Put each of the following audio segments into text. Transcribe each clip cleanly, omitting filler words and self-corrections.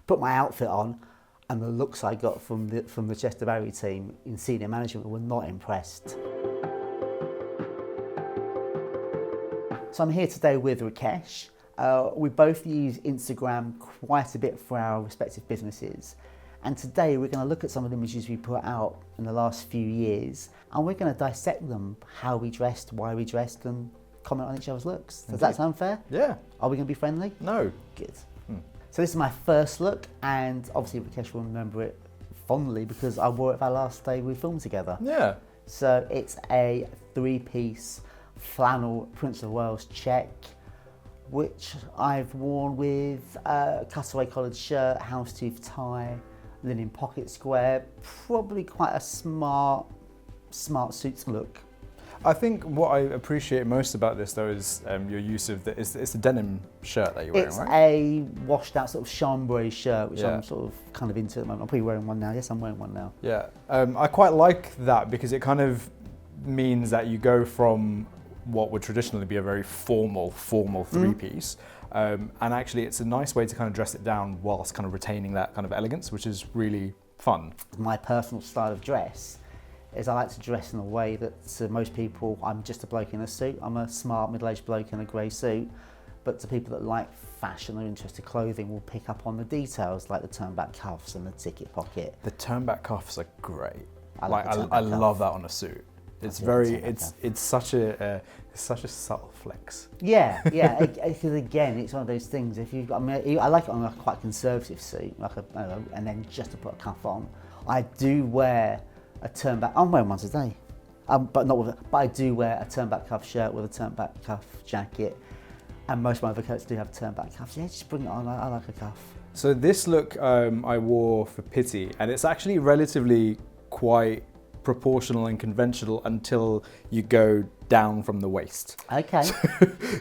put my outfit on, and the looks I got from the Chester Barry team in senior management were not impressed. So I'm here today with Rakesh. We both use Instagram quite a bit for our respective businesses. And today we're going to look at some of the images we put out in the last few years, and we're going to dissect them, how we dressed, why we dressed, and comment on each other's looks. Does that sound fair? Yeah. Are we going to be friendly? No. Good. So this is my first look, and obviously Rakesh will remember it fondly because I wore it for our last day we filmed together. Yeah. So it's a 3-piece flannel Prince of Wales check, which I've worn with a cutaway collared shirt, houndstooth tie, linen pocket square, probably quite a smart suits look. I think what I appreciate most about this though is your use of it's a denim shirt that you're wearing, right? It's a washed out sort of chambray shirt, which Yeah. I'm sort of kind of into at the moment. I'm probably wearing one now. Yes, I'm wearing one now. Yeah. I quite like that because it kind of means that you go from what would traditionally be a very formal 3-piece. And actually it's a nice way to kind of dress it down whilst kind of retaining that kind of elegance, which is really fun. My personal style of dress is I like to dress in a way that to most people, I'm just a bloke in a suit. I'm a smart middle-aged bloke in a grey suit. But to people that like fashion or interested clothing will pick up on the details like the turn-back cuffs and the ticket pocket. The turn-back cuffs are great. I like the turn-back I cuff. love that on a suit. It's very, it's such a subtle flex. Yeah, because again, it's one of those things. If you've got, I like it on a quite conservative suit, like and then just to put a cuff on. I do wear a turn-back. I'm wearing one today, but I do wear a turn-back cuff shirt with a turn-back cuff jacket, and most of my other coats do have turn-back cuffs. Yeah, just bring it on. I like a cuff. So this look I wore for Pity, and it's actually relatively quite proportional and conventional until you go down from the waist. Okay.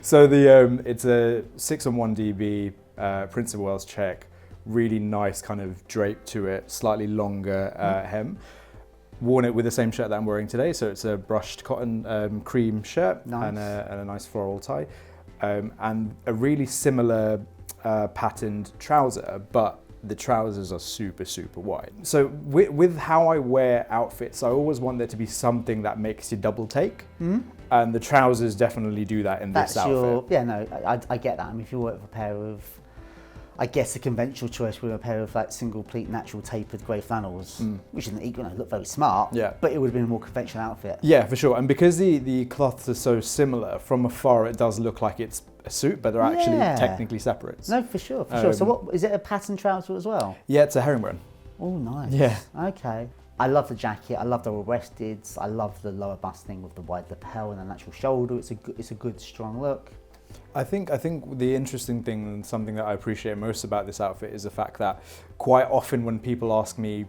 So it's a 6-on-1 DB Prince of Wales check, really nice kind of drape to it, slightly longer hem. Worn it with the same shirt that I'm wearing today, so it's a brushed cotton cream shirt. Nice. And a nice floral tie, and a really similar patterned trouser, but the trousers are super wide. So with how I wear outfits, I always want there to be something that makes you double take, and the trousers definitely do that in this outfit. I get that. I mean, if you work with a pair of, I guess a conventional choice with a pair of like single pleat natural tapered grey flannels, which isn't, look very smart, but it would have been a more conventional outfit. Yeah, for sure. And because the cloths are so similar, from afar it does look like it's a suit, but they're actually technically separate. No, for sure. So what, is it a pattern trouser as well? Yeah, it's a herringbone. Oh, nice. Yeah. Okay. I love the jacket. I love the breasted. I love the lower busting with the wide lapel and the natural shoulder. It's a good strong look. I think the interesting thing and something that I appreciate most about this outfit is the fact that quite often when people ask me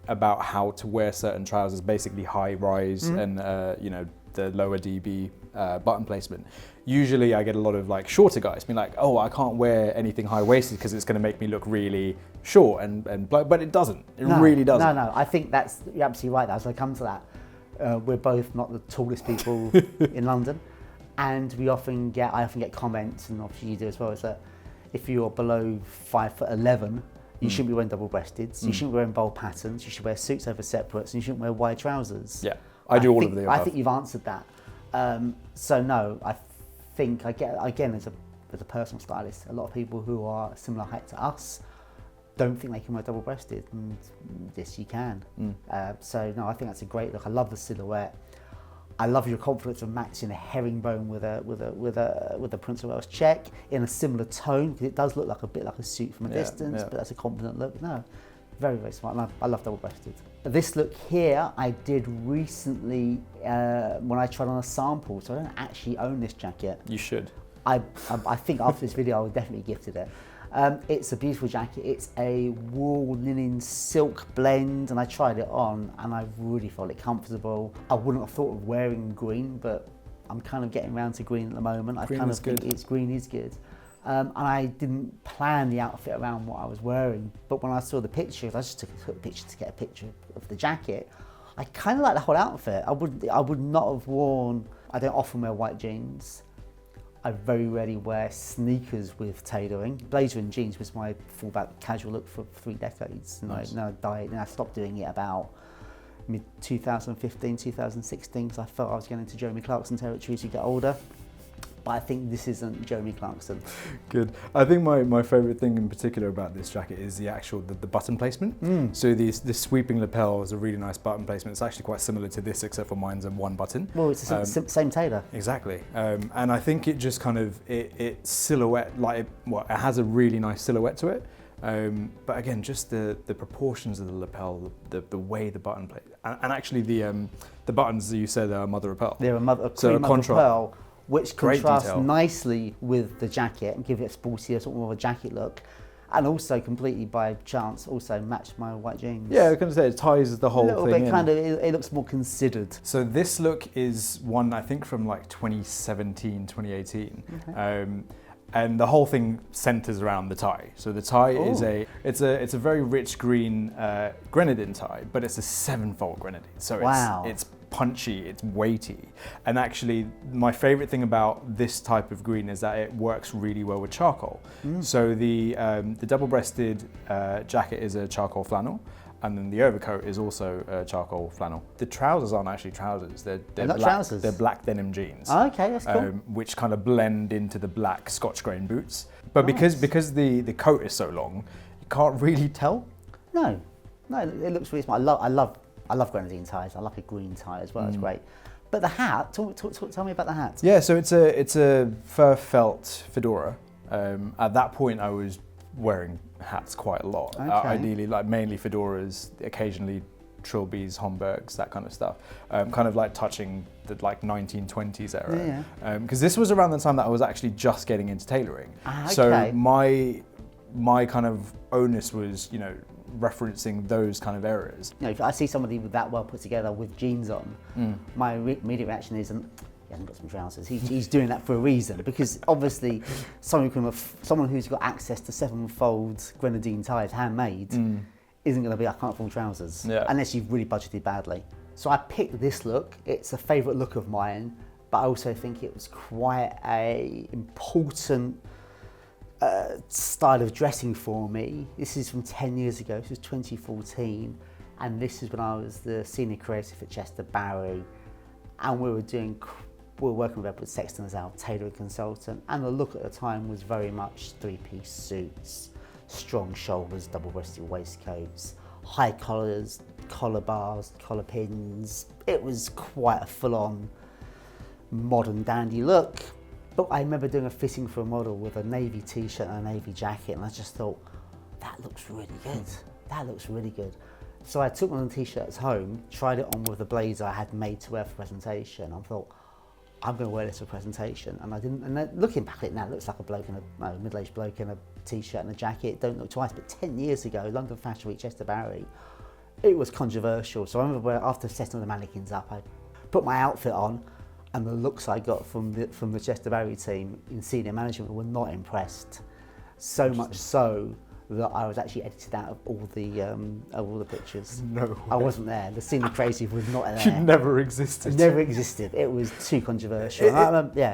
about how to wear certain trousers, basically high rise and the lower DB button placement, usually I get a lot of like shorter guys being like, oh, I can't wear anything high waisted because it's going to make me look really short but it doesn't. It really doesn't. No. I think you're absolutely right. As I come to that, we're both not the tallest people in London. And I often get comments, and obviously you do as well, is that if you're below 5'11", you shouldn't be wearing double-breasteds, you shouldn't be wearing bold patterns, you should wear suits over separates, and you shouldn't wear wide trousers. Yeah, I do all of the above. I think you've answered that. So no, I think, again, as a personal stylist, a lot of people who are a similar height to us don't think they can wear double-breasted, and yes, you can. So no, I think that's a great look. I love the silhouette. I love your confidence of matching a herringbone with a Prince of Wales check in a similar tone, because it does look like a bit like a suit from a distance, but that's a confident look. No, very smart. And I love double-breasted. This look here I did recently when I tried on a sample, so I don't actually own this jacket. You should. I think after this video I would definitely gifted it. It's a beautiful jacket. It's a wool linen silk blend, and I tried it on and I really felt it comfortable. I wouldn't have thought of wearing green, but I'm kind of getting around to green at the moment. I kind of think green is good. And I didn't plan the outfit around what I was wearing, but when I saw the pictures, I just took a picture to get a picture of the jacket. I kind of like the whole outfit. I would not have worn, I don't often wear white jeans. I very rarely wear sneakers with tailoring. Blazer and jeans was my fallback casual look for 3 decades. Nice. And I stopped doing it about mid 2015, 2016 because I felt I was getting into Jeremy Clarkson territory as you get older. But I think this isn't Jeremy Clarkson. Good. I think my favourite thing in particular about this jacket is the actual the button placement. So this sweeping lapel is a really nice button placement. It's actually quite similar to this, except for mine's a one button. Well, it's the same tailor. Exactly. And I think it just kind of it silhouette it has a really nice silhouette to it. But again, just the proportions of the lapel, the way the button plate, and actually the buttons that you said are mother of pearl. They're a So cream mother of pearl, which Great contrasts detail. nicely with the jacket and give it a sportier, sort of more of a jacket look. And also completely by chance, also matched my white jeans. Yeah, I was going to say it ties the whole a little thing bit in. kind of, it looks more considered. So this look is one I think from like 2017, 2018. Okay. And the whole thing centers around the tie. So the tie is it's a very rich green grenadine tie, but it's a 7-fold grenadine. So Wow. it's punchy, it's weighty. And actually my favorite thing about this type of green is that it works really well with charcoal. So the double-breasted jacket is a charcoal flannel. And then the overcoat is also charcoal flannel. The trousers aren't actually trousers. They're not black, trousers? They're black denim jeans. Oh, okay, that's cool. Which kind of blend into the black Scotch grain boots. But Nice. because the coat is so long, you can't really tell. No, it looks really smart. I love grenadine ties. I like a green tie as well. It's great. But the hat, tell me about the hat. Yeah, so it's a fur felt fedora. At that point, I was wearing hats quite a lot. Okay. Ideally, like mainly fedoras, occasionally trilbies, Homburgs, that kind of stuff. Kind of like touching the like 1920s era. Because this was around the time that I was actually just getting into tailoring. Okay. So my kind of onus was, referencing those kind of eras. If I see somebody with that well put together with jeans on, my immediate reaction is, he hasn't got some trousers. He's doing that for a reason, because obviously someone who's got access to 7-fold grenadine ties, handmade, isn't going to be, I can't afford trousers, unless you've really budgeted badly. So I picked this look. It's a favourite look of mine, but I also think it was quite a important style of dressing for me. This is from 10 years ago. This is 2014, and this is when I was the senior creative at Chester Barry, and we were working with Edward Sexton as our tailoring consultant, and the look at the time was very much 3-piece suits, strong shoulders, double-breasted waistcoats, high collars, collar bars, collar pins. It was quite a full-on modern dandy look. But I remember doing a fitting for a model with a navy t-shirt and a navy jacket, and I just thought, that looks really good. That looks really good. So I took one of the t-shirts home, tried it on with a blazer I had made to wear for presentation. I thought, I'm going to wear this for presentation, and I didn't. And then looking back at it now, it looks like a middle-aged bloke in a t-shirt and a jacket. Don't look twice. But 10 years ago, London Fashion Week, Chester Barry, it was controversial. So I remember after setting all the mannequins up, I put my outfit on, and the looks I got from the Chester Barry team in senior management were not impressed. So much so that I was actually edited out of all the pictures. No way. I wasn't there. The senior creative was not there. You never existed. It never existed. It was too controversial.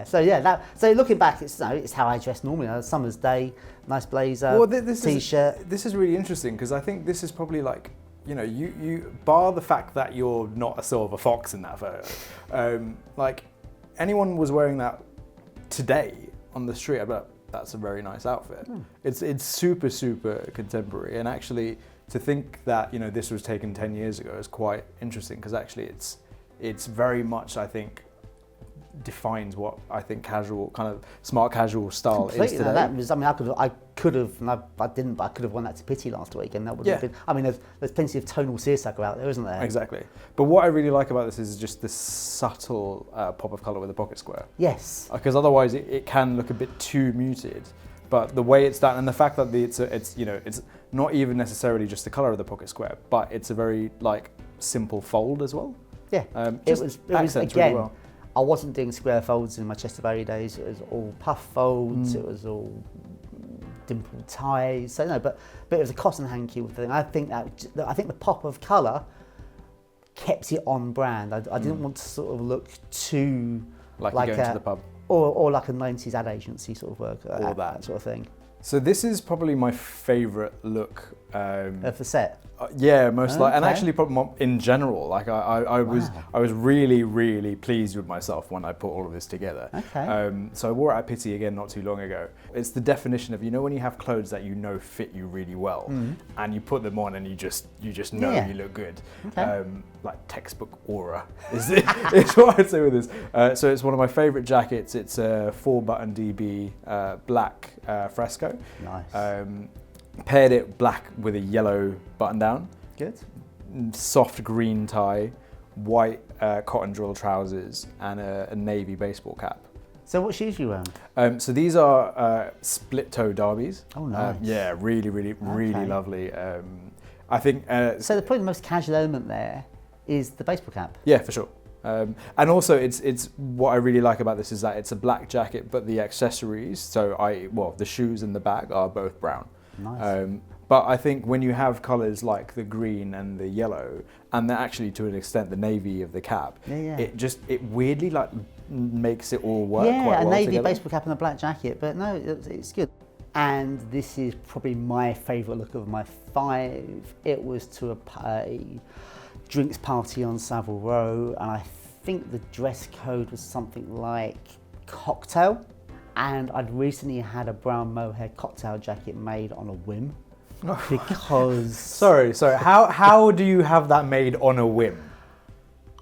So looking back, it's how I dress normally. A summer's day, nice blazer, t-shirt. This is really interesting, because I think this is probably like, you bar the fact that you're not a silver fox in that photo. Like anyone was wearing that today on the street, I bet that's a very nice outfit. It's super, super contemporary. And actually to think that, this was taken 10 years ago is quite interesting, because actually it's very much, I think, defines what I think casual, kind of smart casual style is today. I could have, and I didn't, but I could have worn that to Pity last week, and that would have been. There's plenty of tonal seersucker out there, isn't there? Exactly. But what I really like about this is just the subtle pop of colour with the pocket square. Yes. Because otherwise it can look a bit too muted. But the way it's done, and the fact that it's not even necessarily just the colour of the pocket square, but it's a very simple fold as well. Yeah. It was again. Really well. I wasn't doing square folds in my Chester Barry days. It was all puff folds. It was all dimpled ties. So no, but it was a cotton hanky with the thing. I think the pop of colour kept it on brand. I didn't want to sort of look too like you're going to the pub. Or like a 90s ad agency sort of work, Or that sort of thing. So this is probably my favourite look. Of the set? Yeah, most like, and Okay. actually probably in general, like I was really pleased with myself when I put all of this together. Okay. So I wore it at Pitti again not too long ago. It's the definition of, you know, when you have clothes that you know fit you really well, and you put them on and you just know Yeah. you look good. Okay. Like textbook aura is what I'd say with this. So it's one of my favourite jackets. It's a 4-button DB black fresco. Nice. Paired it black with a yellow button down, Good. soft green tie, white cotton drill trousers, and a navy baseball cap. So what shoes are you wearing? So these are split toe derbies. Oh, nice. Yeah, really Okay. lovely. I think. So probably the most casual element there is the baseball cap. Yeah, for sure. And also, it's what I really like about this is that it's a black jacket, but the accessories, so the shoes and the bag are both brown. Nice. But I think when you have colours like the green and the yellow, and actually to an extent the navy of the cap, Yeah. it weirdly like makes it all work Yeah, quite a well navy together. baseball cap and a black jacket, but no, it's good. And this is probably my favourite look of my 5. It was to a drinks party on Savile Row, and I think the dress code was something like cocktail. And I'd recently had a brown mohair cocktail jacket made on a whim because Sorry. How do you have that made on a whim?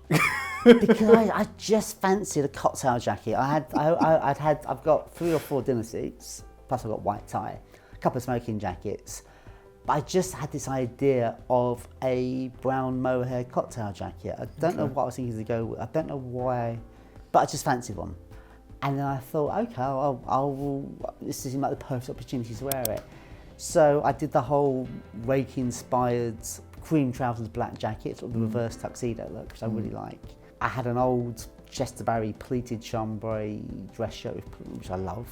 I just fancied a cocktail jacket. I've got 3 or 4 dinner suits, plus I've got white tie, a couple of smoking jackets. But I just had this idea of a brown mohair cocktail jacket. I don't know what I was thinking to go with. I don't know why, but I just fancied one. And then I thought, okay, this seems like the perfect opportunity to wear it. So I did the whole Reiki-inspired cream trousers, black jacket, sort of the reverse tuxedo look, which I really like. I had an old Chester Barry pleated chambray dress shirt, which I love.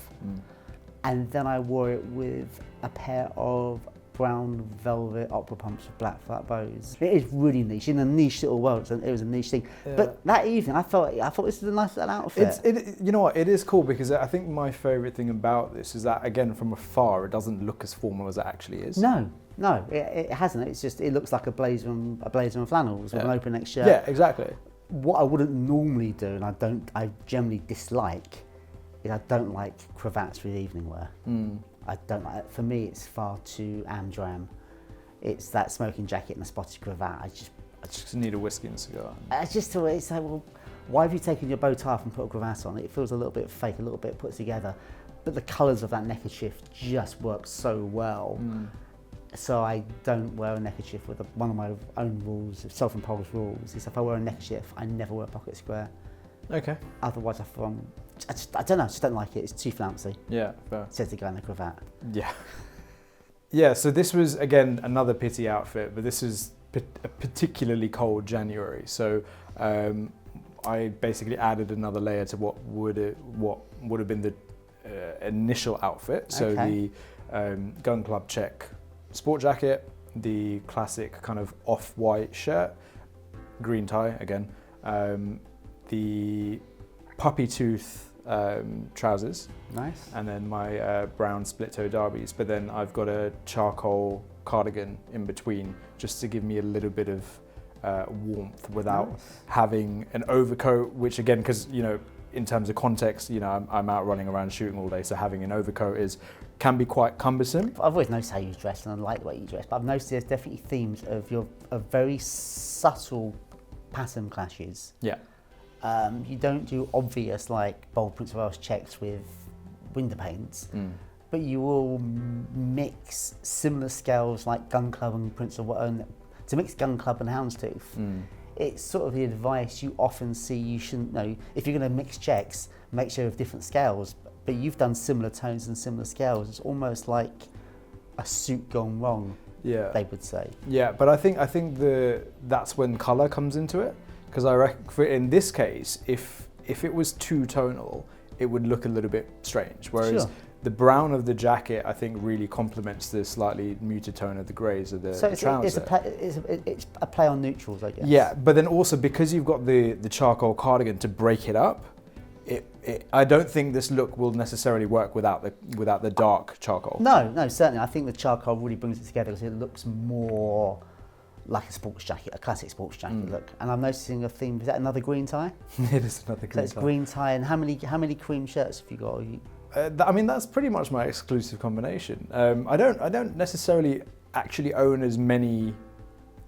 And then I wore it with a pair of brown velvet opera pumps with black flat bows. It is really niche, in a niche little world. It was a niche thing. Yeah. But that evening, I thought this was a nice little outfit. You know what? It is cool because I think my favourite thing about this is that, again, from afar, it doesn't look as formal as it actually is. No, it hasn't. It's just, it looks like a blazer and flannels with an open neck shirt. Yeah, exactly. What I wouldn't normally do, and I generally dislike, is I don't like cravats with evening wear. I don't like it. For me, it's far too am-dram. It's that smoking jacket and a spotted cravat. I Just need a whiskey and a cigar. it's like, well, why have you taken your bow tie off and put a cravat on? It feels a little bit fake, a little bit put together. But the colours of that neckerchief just work so well. So I don't wear a neckerchief with one of my own rules, self-imposed rules, is if I wear a neckerchief, I never wear a pocket square. Okay. Otherwise, I don't know, I just don't like it. It's too flouncy. Yeah, fair. It says to go in the cravat. Yeah. Yeah, so this was, again, another Pitti outfit, but this is a particularly cold January. So I basically added another layer to what would have been the initial outfit. So Okay. the Gun Club check sport jacket, the classic kind of off-white shirt, green tie again, the puppy tooth trousers, Nice. and then my brown split-toe derbies. But then I've got a charcoal cardigan in between, just to give me a little bit of warmth without Nice. having an overcoat. Which again, because in terms of context, I'm out running around shooting all day, so having an overcoat can be quite cumbersome. I've always noticed how you dress, and I like the way you dress, but I've noticed there's definitely themes of very subtle pattern clashes. Yeah. You don't do obvious like bold Prince of Wales checks with window paints, but you will mix similar scales like Gun Club and Prince of Wales. To mix Gun Club and Houndstooth, it's sort of the advice you often see. You shouldn't know if you're going to mix checks, make sure of different scales. But you've done similar tones and similar scales. It's almost like a suit gone wrong. Yeah. They would say. Yeah, but I think that's when colour comes into it, because I reckon in this case, if it was too tonal, it would look a little bit strange. Whereas Sure. the brown of the jacket, I think, really complements the slightly muted tone of the greys of the trouser. It's a play on neutrals, I guess. Yeah, but then also because you've got the charcoal cardigan to break it up, I don't think this look will necessarily work without the dark charcoal. No, certainly. I think the charcoal really brings it together because it looks more like a sports jacket, a classic sports jacket look. And I'm noticing a theme. Is that another green tie? It is another green tie. So it's green tie. And how many cream shirts have you got? I mean, that's pretty much my exclusive combination. I don't necessarily actually own as many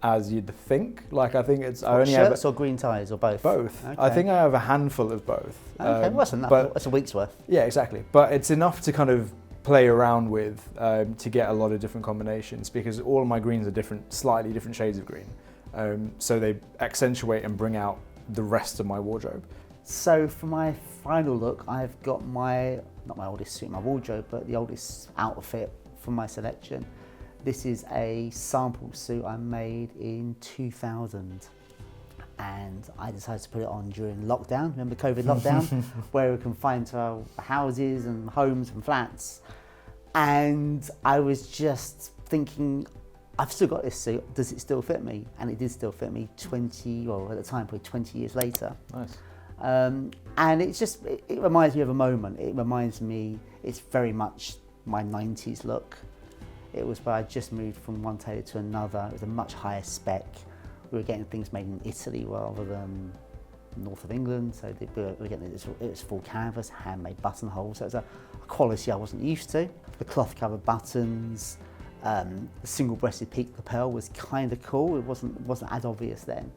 as you'd think. Like, I think it's I only shirts have or green ties or both. Both. Okay. I think I have a handful of both. Okay, well, that's enough. That's a week's worth. Yeah, exactly. But it's enough to kind of play around with to get a lot of different combinations, because all of my greens are slightly different shades of green. So they accentuate and bring out the rest of my wardrobe. So for my final look, I've got not my oldest suit in my wardrobe, but the oldest outfit from my selection. This is a sample suit I made in 2000. And I decided to put it on during lockdown. Remember COVID lockdown, where we were confined to our houses and homes and flats. And I was just thinking, I've still got this suit. Does it still fit me? And it did still fit me. At the time, probably 20 years later. Nice. And it's just, it reminds me of a moment. It reminds me, it's very much my 90s look. It was where I just moved from one tailor to another. It was a much higher spec. We were getting things made in Italy rather than north of England. So we were getting it was full canvas, handmade buttonholes. So it was a quality I wasn't used to. The cloth covered buttons, the single-breasted peak lapel was kind of cool. It wasn't as obvious then.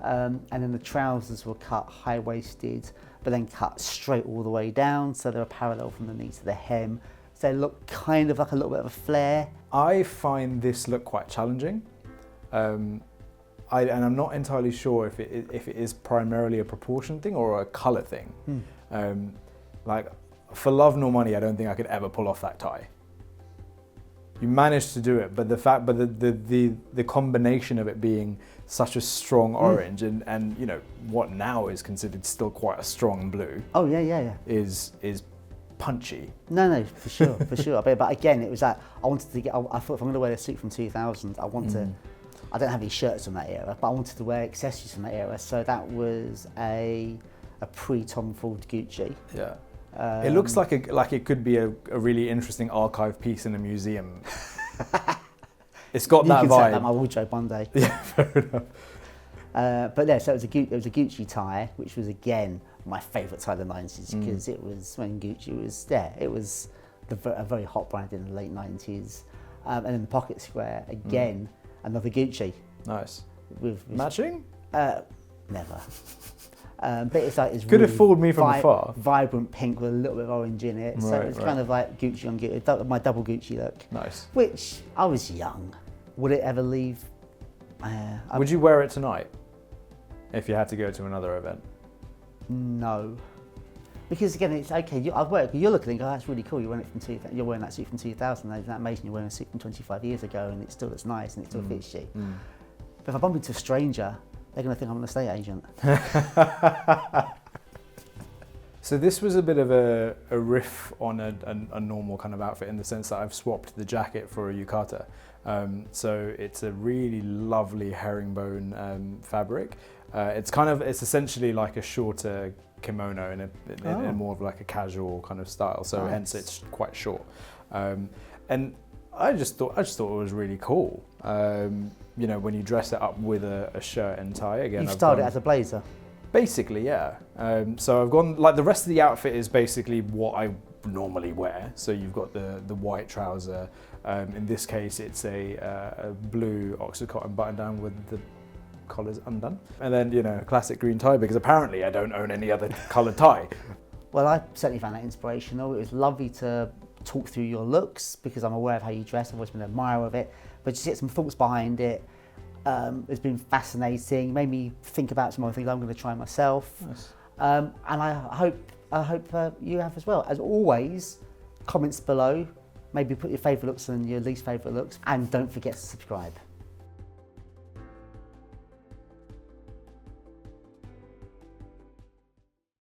And then the trousers were cut high-waisted, but then cut straight all the way down. So they were parallel from the knee to the hem. So they look kind of like a little bit of a flare. I find this look quite challenging. And I'm not entirely sure if it is primarily a proportion thing or a colour thing. Like, for love nor money, I don't think I could ever pull off that tie. You managed to do it, but the combination of it being such a strong orange and you know what now is considered still quite a strong blue. Oh yeah. Is punchy. No, for sure. But again, it was that I wanted to get. I thought if I'm going to wear a suit from 2000, I want to. I don't have any shirts from that era, but I wanted to wear accessories from that era. So that was a pre-Tom Ford Gucci. Yeah. It looks like it could be a really interesting archive piece in a museum. It's got that vibe. You can set that in my wardrobe one day. Yeah, fair enough. But yeah, so it was a Gucci tie, which was again my favourite tie of the 90s because it was when Gucci was there. It was a very hot brand in the late 90s, and then the pocket square again, another Gucci. Nice. With matching? Never. But it's like it's could really have fooled me from afar. Vibrant pink with a little bit of orange in it, so it's kind of like Gucci on Gucci, my double Gucci look. Nice. Which I was young. Would it ever leave? Would you wear it tonight if you had to go to another event? No, because again, it's okay. You're looking, oh, that's really cool. You're wearing that suit from 2000. Isn't that amazing? You're wearing a suit from 25 years ago, and it still looks nice and it still fits you. But if I bump into a stranger, they're going to think I'm an estate agent. So this was a bit of a riff on a normal kind of outfit in the sense that I've swapped the jacket for a yukata. So it's a really lovely herringbone fabric. It's essentially like a shorter kimono in more of like a casual kind of style. So hence it's quite short. And I just thought it was really cool. You know, when you dress it up with a shirt and tie. Again, You've styled it as a blazer. Basically, yeah. So I've gone, like, the rest of the outfit is basically what I normally wear. So you've got the white trouser. In this case, it's a blue Oxford cotton button down with the collars undone. And then, you know, a classic green tie, because apparently I don't own any other coloured tie. Well, I certainly found that inspirational. It was lovely to talk through your looks because I'm aware of how you dress. I've always been an admirer of it, but just get some thoughts behind it. It's been fascinating. Made me think about some other things I'm going to try myself. Nice. And I hope you have as well. As always, comments below. Maybe put your favourite looks and your least favourite looks, and don't forget to subscribe.